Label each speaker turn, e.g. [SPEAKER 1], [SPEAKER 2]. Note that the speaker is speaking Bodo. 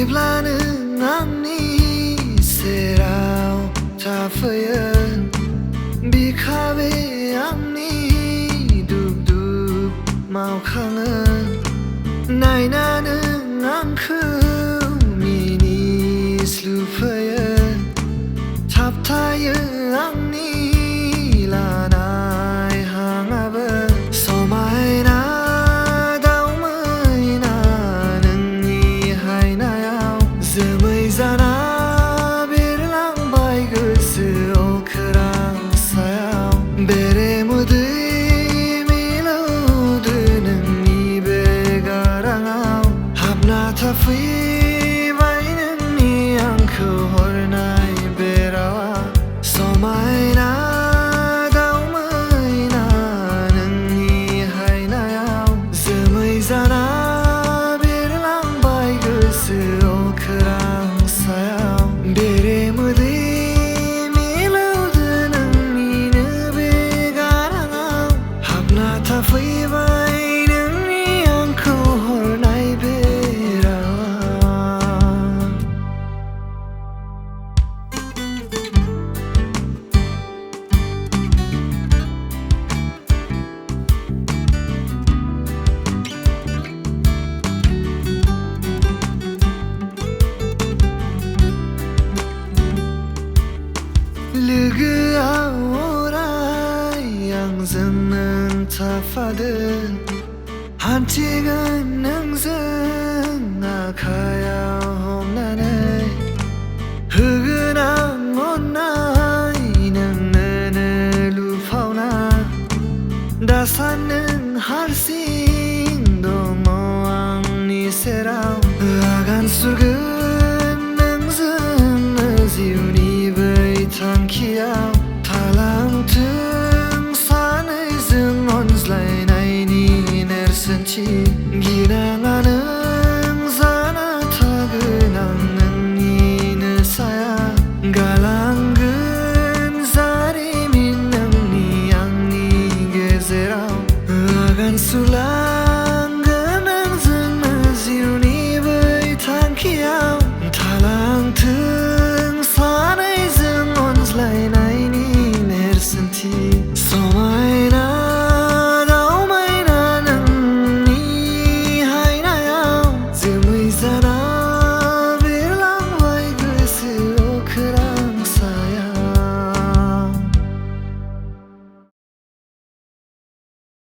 [SPEAKER 1] जेब्ला नों आंनि सेराव थाफैयो बिखाबे आंनि दुब दुब मावखाङो नायना नों आंखौ मिनिस्लुफैयो थाबथायो आंनि लानाय हाङाबो समायना दाउ मैना नोंनि हायनायाव जोमै जाना बिरलांबाय गोसोआव खोरां सायाव बेरे मोदै मिलौदो नोंनि बे गाराङाव हाबना थाफैबाय नोंनि आंखौ हरनाय बे रावा समायना दाउ मैना नोंनि हायनायाव जोमै जाना बिरलांबाय गोसोआव खोरां सायाव बेरे मोदै मिलौदो नोंनिनो बे गाराङाव हाबना थाफैबाय नोंनि आंखौ हरनाय बे रावा लोगोआव अराय आंजों नों थाफादो हान्थिगोन नोंजों आखायाव हमनानै होगोन आं अननाय नोंनो लुफावना दासान नों हारसिं